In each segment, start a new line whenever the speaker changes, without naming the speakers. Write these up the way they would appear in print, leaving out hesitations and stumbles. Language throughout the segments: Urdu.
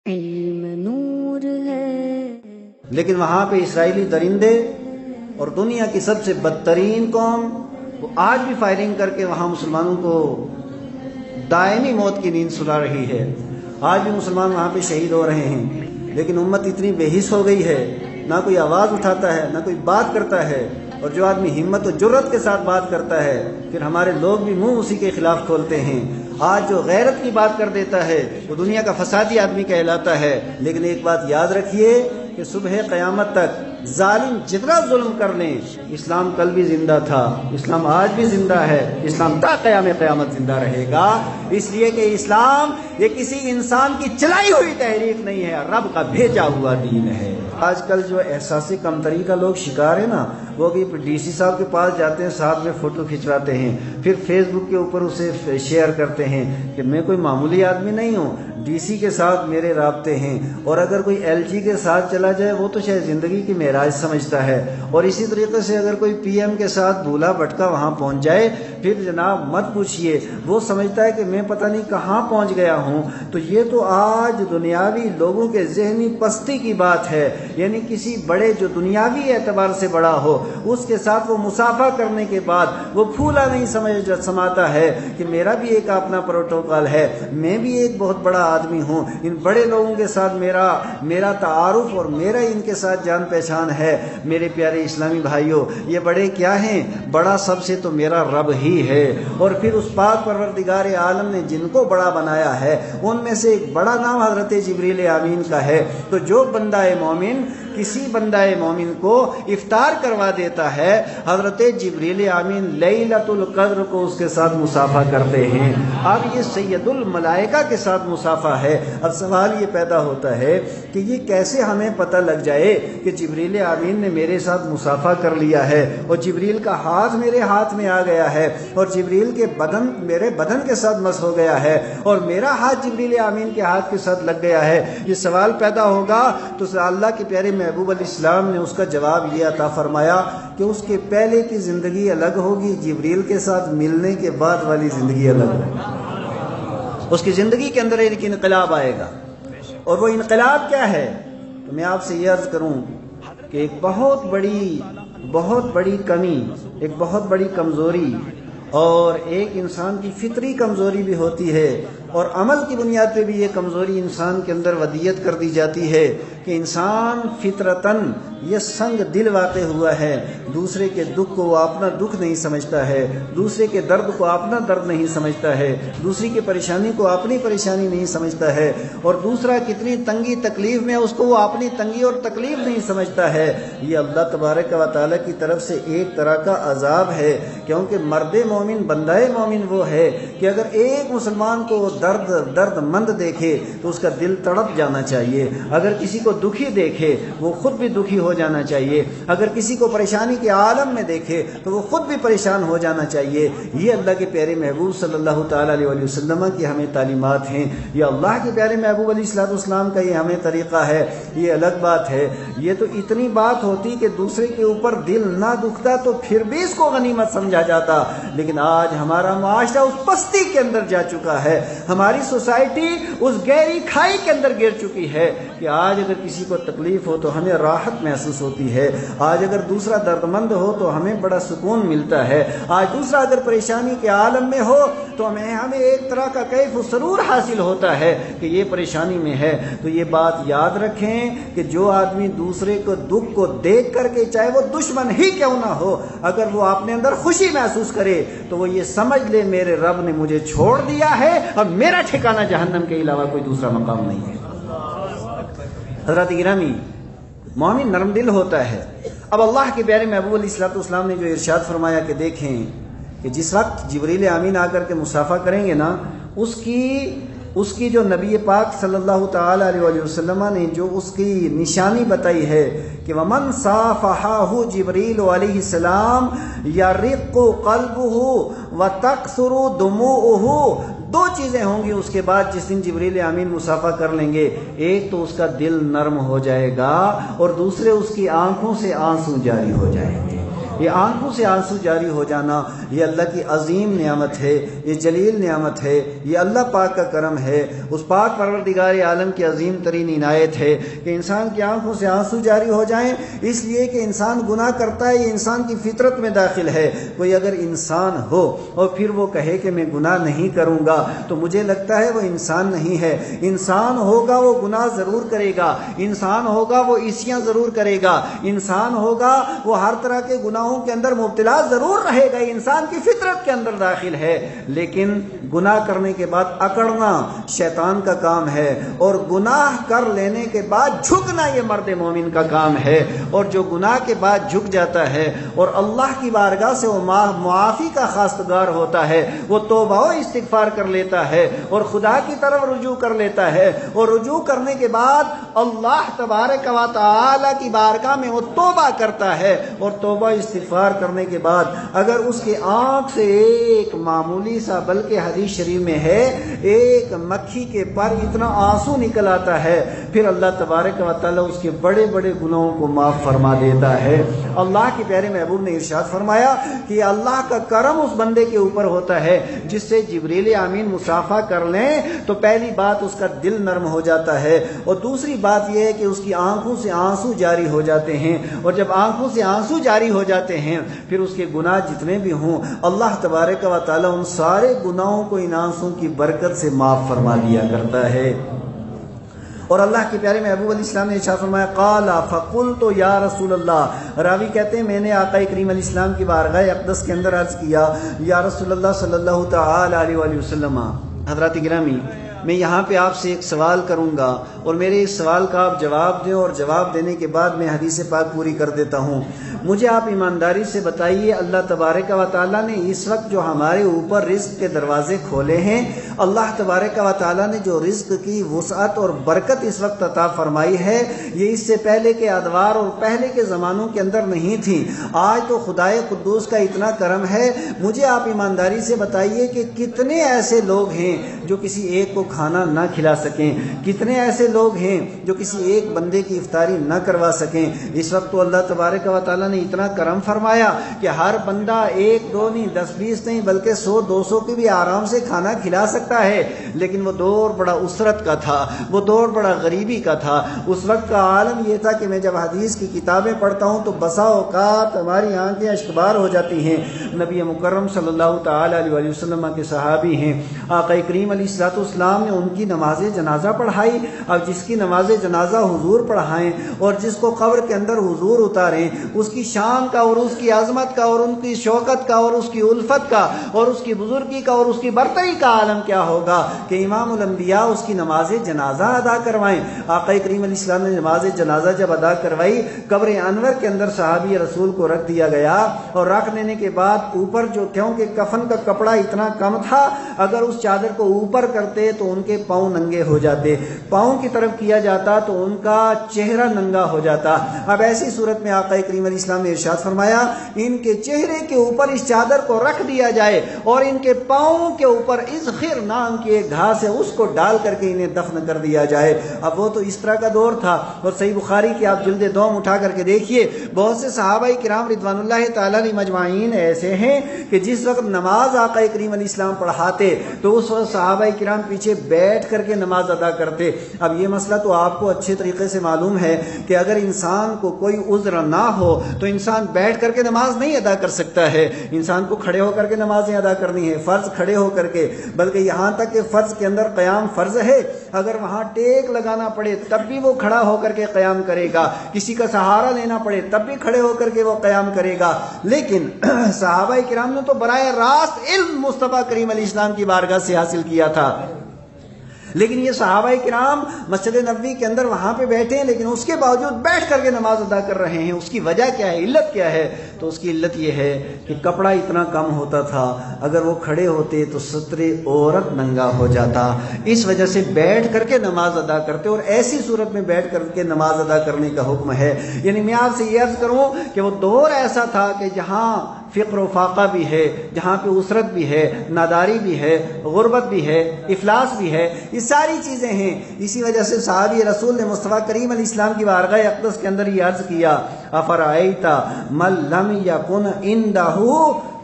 علم نور ہے۔
لیکن وہاں پہ اسرائیلی درندے اور دنیا کی سب سے بدترین قوم وہ آج بھی فائرنگ کر کے وہاں مسلمانوں کو دائمی موت کی نیند سلا رہی ہے۔ آج بھی مسلمان وہاں پہ شہید ہو رہے ہیں، لیکن امت اتنی بے حس ہو گئی ہے، نہ کوئی آواز اٹھاتا ہے، نہ کوئی بات کرتا ہے۔ اور جو آدمی ہمت و جرت کے ساتھ بات کرتا ہے، پھر ہمارے لوگ بھی منہ اسی کے خلاف کھولتے ہیں۔ آج جو غیرت کی بات کر دیتا ہے وہ دنیا کا فسادی آدمی کہلاتا ہے۔ لیکن ایک بات یاد رکھیے کہ صبح قیامت تک ظالم جتنا ظلم کر لیں، اسلام کل بھی زندہ تھا، اسلام آج بھی زندہ ہے، اسلام تا قیام قیامت زندہ رہے گا۔ اس لیے کہ اسلام یہ کسی انسان کی چلائی ہوئی تحریک نہیں ہے، رب کا بھیجا ہوا دین ہے۔ آج کل جو احساس کمتری کا لوگ شکار ہے نا، وہ کہ ڈی سی صاحب کے پاس جاتے ہیں، ساتھ میں فوٹو کھنچواتے ہیں، پھر فیس بک کے اوپر اسے شیئر کرتے ہیں کہ میں کوئی معمولی آدمی نہیں ہوں، ڈی سی کے ساتھ میرے رابطے ہیں۔ اور اگر کوئی ایل جی کے ساتھ چلا جائے وہ تو شاید زندگی کی معراج سمجھتا ہے۔ اور اسی طریقے سے اگر کوئی پی ایم کے ساتھ دھولا بھٹکا وہاں پہنچ جائے، پھر جناب مت پوچھئے، وہ سمجھتا ہے کہ میں پتہ نہیں کہاں پہنچ گیا ہوں۔ تو یہ تو آج دنیاوی لوگوں کے ذہنی پستی کی بات ہے، یعنی کسی بڑے جو دنیاوی اعتبار سے بڑا ہو اس کے ساتھ وہ مصافحہ کرنے کے بعد وہ پھولا نہیں سماتا ہے کہ میرا بھی ایک اپنا پروٹوکول ہے، میں بھی ایک بہت بڑا آدمی ہوں، ان بڑے لوگوں کے ساتھ میرا تعارف اور میرا ان کے ساتھ جان پہچان ہے۔ میرے پیارے اسلامی بھائیوں، یہ بڑے کیا ہیں؟ بڑا سب سے تو میرا رب ہی ہے۔ اور پھر اس پاک پروردگار عالم نے جن کو بڑا بنایا ہے ان میں سے ایک بڑا نام حضرت جبریل امین کا ہے۔ تو جو بندہ مومن کسی بندہ مومن کو افطار کروا دیتا ہے، حضرت جبریل امین لیلۃ القدر کو اس کے ساتھ مصافحہ کرتے ہیں۔ اب یہ سید الملائکہ کے ساتھ مصافحہ ہے۔ اب سوال یہ پیدا ہوتا ہے کہ یہ کیسے ہمیں پتہ لگ جائے کہ جبریل امین نے میرے ساتھ مصافحہ کر لیا ہے، اور جبریل کا ہاتھ میرے ہاتھ میں آ گیا ہے، اور جبریل کے بدن میرے بدن کے ساتھ مس ہو گیا ہے، اور میرا ہاتھ جبریل امین کے ہاتھ کے ساتھ لگ گیا ہے؟ یہ سوال پیدا ہوگا تو اللہ کے پیارے محبوب علیہ السلام نے اس کا جواب یہ عطا فرمایا کہ اس کے پہلے کی زندگی الگ ہوگی، جبریل کے ساتھ ملنے کے بعد والی زندگی الگ ہوگی۔ اس کی زندگی کے اندر ایک انقلاب آئے گا، اور وہ انقلاب کیا ہے؟ تو میں آپ سے یہ عرض کروں کہ ایک بہت بڑی کمی، ایک بہت بڑی کمزوری، اور ایک انسان کی فطری کمزوری بھی ہوتی ہے، اور عمل کی بنیاد پہ بھی یہ کمزوری انسان کے اندر ودیت کر دی جاتی ہے کہ انسان فطرتاً یہ سنگ دل واقع ہوا ہے، دوسرے کے دکھ کو وہ اپنا دکھ نہیں سمجھتا ہے، دوسرے کے درد کو اپنا درد نہیں سمجھتا ہے، دوسری کی پریشانی کو اپنی پریشانی نہیں سمجھتا ہے، اور دوسرا کتنی تنگی تکلیف میں اس کو وہ اپنی تنگی اور تکلیف نہیں سمجھتا ہے۔ یہ اللہ تبارک و تعالیٰ کی طرف سے ایک طرح کا عذاب ہے، کیونکہ مرد مومن، بندہ مومن وہ ہے کہ اگر ایک مسلمان کو درد مند دیکھے تو اس کا دل تڑپ جانا چاہیے، اگر کسی کو دکھی دیکھے وہ خود بھی دکھی ہو جانا چاہیے، اگر کسی کو پریشانی کے عالم میں دیکھے تو وہ خود بھی پریشان ہو جانا چاہیے۔ یہ اللہ کے پیارے محبوب صلی اللہ تعالیٰ علیہ وسلم کی ہمیں تعلیمات ہیں، یہ اللہ کے پیارے محبوب علیہ الصلوۃ والسلام کا یہ ہمیں طریقہ ہے۔ یہ الگ بات ہے، یہ تو اتنی بات ہوتی کہ دوسرے کے اوپر دل نہ دکھتا تو پھر بھی اس کو غنیمت سمجھا جاتا، لیکن آج ہمارا معاشرہ اس پستی کے اندر جا چکا ہے، ہماری سوسائٹی اس گہری کھائی کے اندر گر چکی ہے کہ آج اگر کسی کو تکلیف ہو تو ہمیں راحت محسوس ہوتی ہے، آج اگر دوسرا درد مند ہو تو ہمیں بڑا سکون ملتا ہے، آج دوسرا اگر پریشانی کے عالم میں ہو تو ہمیں ایک طرح کا کیف و سرور حاصل ہوتا ہے کہ یہ پریشانی میں ہے۔ تو یہ بات یاد رکھیں کہ جو آدمی دوسرے کو دکھ کو دیکھ کر کے، چاہے وہ دشمن ہی کیوں نہ ہو، اگر وہ اپنے اندر خوشی محسوس کرے تو وہ یہ سمجھ لے میرے رب نے مجھے چھوڑ دیا ہے اور میرا ٹھکانہ جہنم کے علاوہ کوئی دوسرا مقام نہیں ہے۔ حضرات گرامی، مومن نرم دل ہوتا ہے۔ اب اللہ کے پیارے محبوب علیہ الصلوۃ والسلام نے جو ارشاد فرمایا کہ دیکھیں کہ جس وقت جبریل امین آ کر کے مصافحہ کریں گے نا، اس کی جو نبی پاک صلی اللہ تعالی علیہ وسلم نے جو اس کی نشانی بتائی ہے کہ ومن صافحہ جبریل علیہ السلام یرق قلبہ وتکثر دموعہ، دو چیزیں ہوں گی اس کے بعد جس دن جبریل امین مصافحہ کر لیں گے، ایک تو اس کا دل نرم ہو جائے گا، اور دوسرے اس کی آنکھوں سے آنسو جاری ہو جائیں گے۔ یہ آنکھوں سے آنسو جاری ہو جانا یہ اللہ کی عظیم نعمت ہے، یہ جلیل نعمت ہے، یہ اللہ پاک کا کرم ہے، اس پاک پروردگار عالم کی عظیم ترین عنایت ہے کہ انسان کی آنکھوں سے آنسو جاری ہو جائیں، اس لیے کہ انسان گناہ کرتا ہے، یہ انسان کی فطرت میں داخل ہے۔ کوئی اگر انسان ہو اور پھر وہ کہے کہ میں گناہ نہیں کروں گا تو مجھے لگتا ہے وہ انسان نہیں ہے۔ انسان ہوگا وہ گناہ ضرور کرے گا، انسان ہوگا وہ عصیاں ضرور کرے گا، انسان ہوگا وہ ہر طرح کے گناہوں کے اندر مبتلا ضرور رہے گا، انسان کی فطرت کے اندر داخل ہے۔ لیکن گناہ کرنے کے بعد اکڑنا شیطان کا کام ہے، اور گناہ کر لینے کے بعد جھکنا یہ مرد مومن کا کام ہے۔ اور جو گناہ کے بعد جھک جاتا ہے اور اللہ کی بارگاہ سے وہ معافی کا خواستگار ہوتا ہے، وہ توبہ و استغفار کر لیتا ہے اور خدا کی طرف رجوع کر لیتا ہے، اور رجوع کرنے کے بعد اللہ تبارک و تعالی کی بارگاہ میں وہ توبہ کرتا ہے، اور توبہ استغفار کرنے کے بعد اگر اس کے آنکھ سے ایک معمولی سا، بلکہ حدیث شریف میں ہے ایک مکھی کے پر اتنا آنسو نکل آتا ہے، پھر اللہ تبارک و تعالی اس کے بڑے بڑے گناہوں کو معاف فرما دیتا ہے۔ اللہ کے پیارے محبوب نے ارشاد فرمایا کہ اللہ کا کرم اس بندے کے اوپر ہوتا ہے جس سے جبریل امین مصافحہ کر لیں تو پہلی بات اس کا دل نرم ہو جاتا ہے، اور دوسری بات یہ ہے کہ اس کی آنکھوں سے آنسو جاری ہو جاتے ہیں، اور جب آنکھوں سے آنسو جاری ہو جاتے ہیں پھر اس کے گناہ جتنے بھی ہوں اللہ تبارک و تعالی ان سارے گناہوں کو ان آنسوں کی برکت سے معاف فرما دیا کرتا ہے۔ اور اللہ کے پیارے محبوب علیہ السلام نے ارشاد فرمایا قال فقلت یا رسول اللہ، راوی کہتے ہیں میں نے آقا کریم علیہ السلام کی بارگاہ اقدس کے اندر عرض کیا یا رسول اللہ صلی اللہ تعالی علیہ وآلہ وسلم، حضرات گرامی میں یہاں پہ آپ سے ایک سوال کروں گا اور میرے اس سوال کا آپ جواب دیں، اور جواب دینے کے بعد میں حدیث پاک پوری کر دیتا ہوں۔ مجھے آپ ایمانداری سے بتائیے اللہ تبارک و تعالیٰ نے اس وقت جو ہمارے اوپر رزق کے دروازے کھولے ہیں، اللہ تبارک و تعالیٰ نے جو رزق کی وسعت اور برکت اس وقت عطا فرمائی ہے یہ اس سے پہلے کے ادوار اور پہلے کے زمانوں کے اندر نہیں تھی۔ آج تو خدائے قدوس کا اتنا کرم ہے، مجھے آپ ایمانداری سے بتائیے کہ کتنے ایسے لوگ ہیں جو کسی ایک کو کھانا نہ کھلا سکیں، کتنے ایسے لوگ ہیں جو کسی ایک بندے کی افطاری نہ کروا سکیں۔ اس وقت تو اللہ تبارک و تعالیٰ نے اتنا کرم فرمایا کہ ہر بندہ ایک دو نہیں 10-20 نہیں بلکہ 100-200 کی بھی آرام سے کھانا کھلا سکتا ہے، لیکن وہ دور بڑا اسرت کا تھا، وہ دور بڑا غریبی کا تھا۔ اس وقت کا عالم یہ تھا کہ میں جب حدیث کی کتابیں پڑھتا ہوں تو بسا اوقات ہماری آنکھیں اشکبار ہو جاتی ہیں۔ نبی مکرم صلی اللہ تعالی علیہ وسلم کے صحابی ہیں، آقا کریم علیہ الصلوۃ والسلام نے ان کی نماز جنازہ پڑھائی۔ اب جس کی نماز جنازہ حضور پڑھائیں اور جس کو قبر کے اندر حضور اتاریں، اس کی شان کا اور اس کی عظمت کا اور ان کی شوکت کا اور اس کی الفت کا اور اس کی بزرگی کا اور اس کی برتری کا عالم کیا ہوگا کہ امام الانبیاء اس کی نماز جنازہ ادا کروائیں۔ آقا کریم علیہ السلام نے نماز جنازہ جب ادا کروائی، قبر انور کے اندر صحابی رسول کو رکھ دیا گیا، اور رکھ دینے کے بعد اوپر جو کیونکہ کفن کا کپڑا اتنا کم تھا، اگر اس چادر کو اوپر کرتے تو ان کے پاؤں ننگے ہو جاتے، پاؤں کی طرف کیا جاتا تو ان کا چہرہ ننگا ہو جاتا۔ اب ایسی صورت میں آقا کریم علیہ السلام نے ارشاد فرمایا ان کے چہرے کے اوپر اس چادر کو رکھ دیا جائے اور ان کے پاؤں کے اوپر اذخر نام کی ایک گھاس ہے اس کو ڈال کر کے انہیں دفن کر دیا جائے۔ اب وہ تو اس طرح کا دور تھا، اور صحیح بخاری کی آپ جلد دوم اٹھا کر کے دیکھیے، بہت سے صحابہ کرام رضوان اللہ تعالی علیہ مجمعین ایسے ہیں کہ جس وقت نماز آقا کریم علیہ السلام پڑھاتے تو اس وقت صحابہ کرام پیچھے بیٹھ کر کے نماز ادا کرتے۔ اب یہ مسئلہ تو آپ کو اچھے طریقے سے معلوم ہے کہ اگر انسان کو کوئی عذر نہ ہو تو انسان بیٹھ کر کے نماز نہیں ادا کر سکتا ہے، انسان کو کھڑے ہو کر کے نمازیں ادا کرنی ہے، فرض کھڑے ہو کر کے، بلکہ یہاں تک کہ فرض کے اندر قیام فرض ہے، اگر وہاں ٹیک لگانا پڑے تب بھی وہ کھڑا ہو کر کے قیام کرے گا، کسی کا سہارا لینا پڑے تب بھی کھڑے ہو کر کے وہ قیام کرے گا۔ لیکن صحابہ کرام نے تو براہ راست علم مصطفیٰ کریم علیہ السلام کی بارگاہ سے حاصل کیا تھا، لیکن یہ صحابہ کرام مسجد نبوی کے اندر وہاں پہ بیٹھے ہیں لیکن اس کے باوجود بیٹھ کر کے نماز ادا کر رہے ہیں۔ اس کی وجہ کیا ہے، علت کیا ہے؟ تو اس کی علت یہ ہے کہ کپڑا اتنا کم ہوتا تھا، اگر وہ کھڑے ہوتے تو ستر عورت ننگا ہو جاتا، اس وجہ سے بیٹھ کر کے نماز ادا کرتے، اور ایسی صورت میں بیٹھ کر کے نماز ادا کرنے کا حکم ہے۔ یعنی میں آپ سے یہ عرض کروں کہ وہ دور ایسا تھا کہ جہاں فقر و فاقہ بھی ہے، جہاں پہ اسرت بھی ہے، ناداری بھی ہے، غربت بھی ہے، افلاس بھی ہے، یہ ساری چیزیں ہیں۔ اسی وجہ سے صحابی رسول نے مصطفیٰ کریم علیہ السلام کی بارگاہ اقدس کے اندر یہ عرض کیا، افرأیت من لم یکن عندہ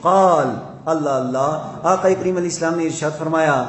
قال، اللہ اللہ، آقا کریم علیہ السلام نے ارشاد فرمایا،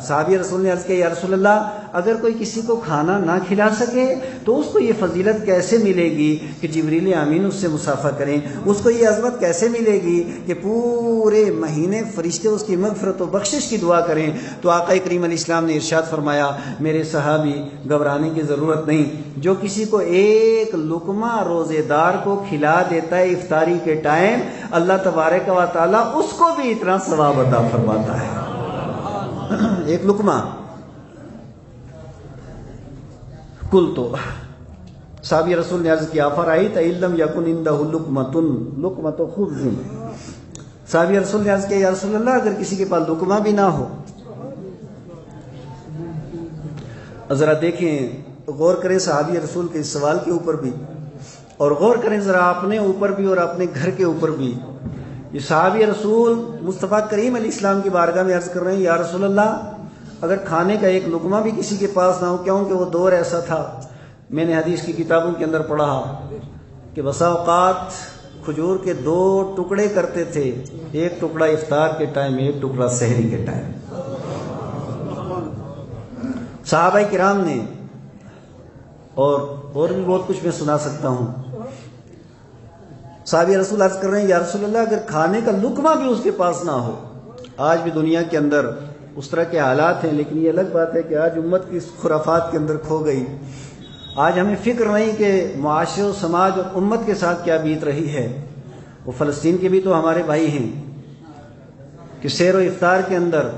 صحابی رسول نے عرض کیا یا رسول اللہ، اگر کوئی کسی کو کھانا نہ کھلا سکے تو اس کو یہ فضیلت کیسے ملے گی کہ جبریل امین اس سے مصافحہ کریں؟ اس کو یہ عظمت کیسے ملے گی کہ پورے مہینے فرشتے اس کی مغفرت و بخشش کی دعا کریں؟ تو آقا کریم علیہ السلام نے ارشاد فرمایا، میرے صحابی گھبرانے کی ضرورت نہیں، جو کسی کو ایک لقمہ روزے دار کو کھلا دیتا ہے افطاری کے ٹائم، اللہ تبارک و تعالیٰ اس کو بھی اتنا ثواب عطا فرماتا ہے۔ ایک لقمہ کل تو صحابی رسول نے عرض کیا، افرأیت ان لم یکن عندہ لقمۃ خبز، صحابی رسول نے عرض کیا یا رسول اللہ، اگر کسی کے پاس لقمہ بھی نہ ہو، ذرا دیکھیں، غور کریں صحابی رسول کے اس سوال کے اوپر بھی، اور غور کریں ذرا اپنے اوپر بھی اور اپنے گھر کے اوپر بھی۔ یہ صحابی رسول مصطفیٰ کریم علیہ السلام کی بارگاہ میں عرض کر رہے ہیں، یا رسول اللہ، اگر کھانے کا ایک لقمہ بھی کسی کے پاس نہ ہو، کیونکہ وہ دور ایسا تھا، میں نے حدیث کی کتابوں کے اندر پڑھا کہ بسا اوقات کھجور کے 2 ٹکڑے کرتے تھے، ایک ٹکڑا افطار کے ٹائم، ایک ٹکڑا سحری کے ٹائم۔ صحابہ کرام نے، اور بھی بہت کچھ میں سنا سکتا ہوں، صحابی رسول عرض کر رہے ہیں یا رسول اللہ، اگر کھانے کا لقمہ بھی اس کے پاس نہ ہو، آج بھی دنیا کے اندر اس طرح کے حالات ہیں، لیکن یہ الگ بات ہے کہ آج امت کی خرافات کے اندر کھو گئی۔ آج ہمیں فکر نہیں کہ معاشرے و سماج اور امت کے ساتھ کیا بیت رہی ہے۔ وہ فلسطین کے بھی تو ہمارے بھائی ہیں کہ سیر و افطار کے اندر،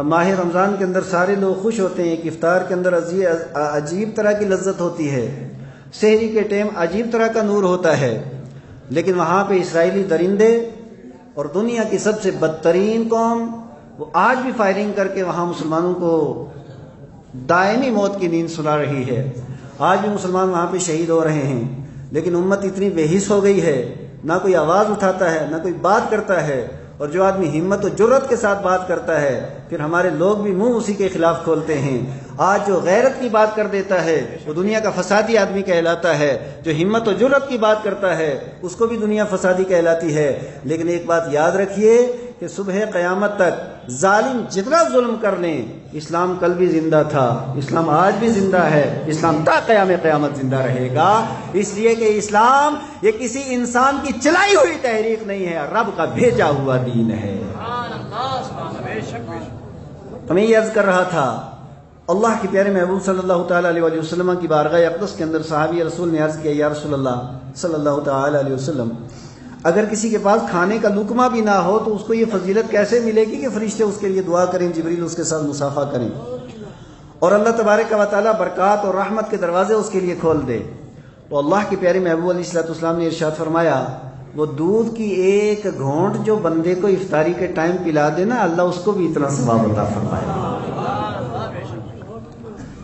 ماہ رمضان کے اندر سارے لوگ خوش ہوتے ہیں کہ افطار کے اندر عجیب طرح کی لذت ہوتی ہے، سحری کے ٹائم عجیب طرح کا نور ہوتا ہے، لیکن وہاں پہ اسرائیلی درندے اور دنیا کی سب سے بدترین قوم، وہ آج بھی فائرنگ کر کے وہاں مسلمانوں کو دائمی موت کی نیند سلا رہی ہے۔ آج بھی مسلمان وہاں پہ شہید ہو رہے ہیں، لیکن امت اتنی بے حس ہو گئی ہے، نہ کوئی آواز اٹھاتا ہے، نہ کوئی بات کرتا ہے، اور جو آدمی ہمت و جرت کے ساتھ بات کرتا ہے، پھر ہمارے لوگ بھی منہ اسی کے خلاف کھولتے ہیں۔ آج جو غیرت کی بات کر دیتا ہے وہ دنیا کا فسادی آدمی کہلاتا ہے، جو ہمت و جرت کی بات کرتا ہے اس کو بھی دنیا فسادی کہلاتی ہے۔ لیکن ایک بات یاد رکھیے کہ صبح قیامت تک ظالم جتنا ظلم کر لیں، اسلام کل بھی زندہ تھا، اسلام آج بھی زندہ ہے، اسلام تا قیام قیامت زندہ رہے گا، اس لیے کہ اسلام یہ کسی انسان کی چلائی ہوئی تحریک نہیں ہے، رب کا بھیجا ہوا دین ہے۔ میں یہ عرض کر رہا تھا، اللہ کے پیارے محبوب صلی اللہ تعالی علیہ وسلم کی بارگاہ اقدس کے اندر صحابی رسول نے عرض کیا، یا رسول اللہ صلی اللہ تعالی علیہ وسلم، اگر کسی کے پاس کھانے کا لقمہ بھی نہ ہو تو اس کو یہ فضیلت کیسے ملے گی کہ فرشتے اس کے لیے دعا کریں، جبریل اس کے ساتھ مصافحہ کریں، اور اللہ تبارک و تعالیٰ برکات اور رحمت کے دروازے اس کے لیے کھول دے؟ تو اللہ کے پیارے محبوب علیہ السلام نے ارشاد فرمایا، وہ دودھ کی ایک گھونٹ جو بندے کو افطاری کے ٹائم پلا دینا، اللہ اس کو بھی اتنا ثواب عطا فرمائے۔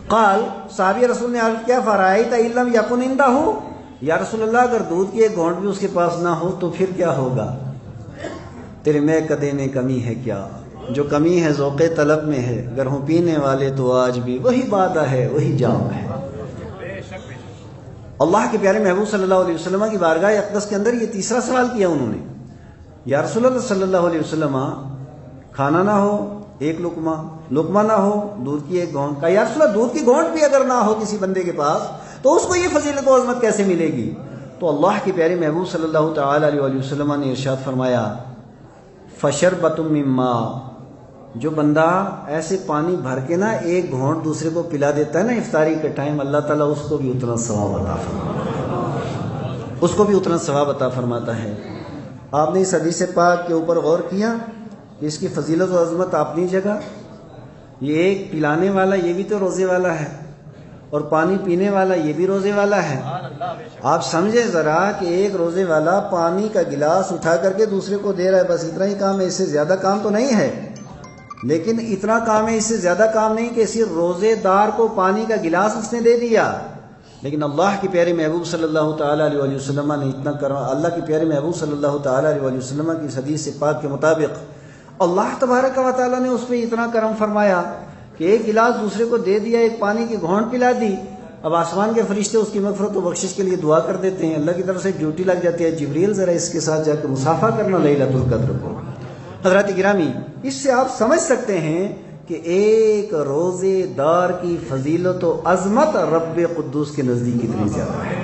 قال، صحابی رسول نے عرض کیا، فرأیت ان لم یکن عندہ، یا رسول اللہ، اگر دودھ کی ایک گھونٹ بھی اس کے پاس نہ ہو تو پھر کیا ہوگا؟ تیرے میں کدے میں کمی ہے کیا؟ جو کمی ہے ذوق طلب میں ہے، گر ہوں پینے والے تو آج بھی وہی بادہ ہے، وہی جام ہے۔ اللہ کے پیارے محبوب صلی اللہ علیہ وسلم کی بارگاہ اقدس کے اندر یہ تیسرا سوال کیا انہوں نے، یا رسول اللہ صلی اللہ علیہ وسلم، کھانا نہ ہو، ایک لقمہ نہ ہو، دودھ کی ایک گھونٹ کا، یا رسول اللہ دودھ کی گھونٹ بھی اگر نہ ہو کسی بندے کے پاس تو اس کو یہ فضیلت و عظمت کیسے ملے گی؟ تو اللہ کے پیارے محبوب صلی اللہ تعالی علیہ وسلم نے ارشاد فرمایا، فشربۃ من ماء، جو بندہ ایسے پانی بھر کے نا ایک گھونٹ دوسرے کو پلا دیتا ہے نا افطاری کے ٹائم، اللہ تعالیٰ اس کو بھی اتنا ثواب عطا فرماتا ہے، اس کو بھی اتنا ثواب عطا فرماتا ہے۔ آپ نے اس حدیث پاک کے اوپر غور کیا کہ اس کی فضیلت و عظمت اپنی جگہ، یہ ایک پلانے والا یہ بھی تو روزے والا ہے، اور پانی پینے والا یہ بھی روزے والا ہے۔ آپ سمجھیں ذرا کہ ایک روزے والا پانی کا گلاس اٹھا کر کے دوسرے کو دے رہا ہے، بس اتنا ہی کام ہے، اس سے زیادہ کام تو نہیں ہے، لیکن اتنا کام ہے، اس سے زیادہ کام نہیں کہ اسی روزے دار کو پانی کا گلاس اس نے دے دیا، لیکن اللہ کے پیارے محبوب صلی اللہ تعالیٰ علیہ وسلم نے اتنا کرم، اللہ کے پیارے محبوب صلی اللہ تعالیٰ علیہ وسلم کی اس حدیث پاک کے مطابق اللہ تبارک و تعالیٰ نے اس پہ اتنا کرم فرمایا کہ ایک گلاس دوسرے کو دے دیا، ایک پانی کی گھونٹ پلا دی، اب آسمان کے فرشتے اس کی مغفرت و بخشش کے لیے دعا کر دیتے ہیں، اللہ کی طرف سے ڈیوٹی لگ جاتی ہے، جبریل ذرا اس کے ساتھ جا کے مصافحہ کرنا لیلۃ القدر کو۔ حضرات گرامی، اس سے آپ سمجھ سکتے ہیں کہ ایک روزے دار کی فضیلت و عظمت رب قدوس کے نزدیک کتنی زیادہ ہے۔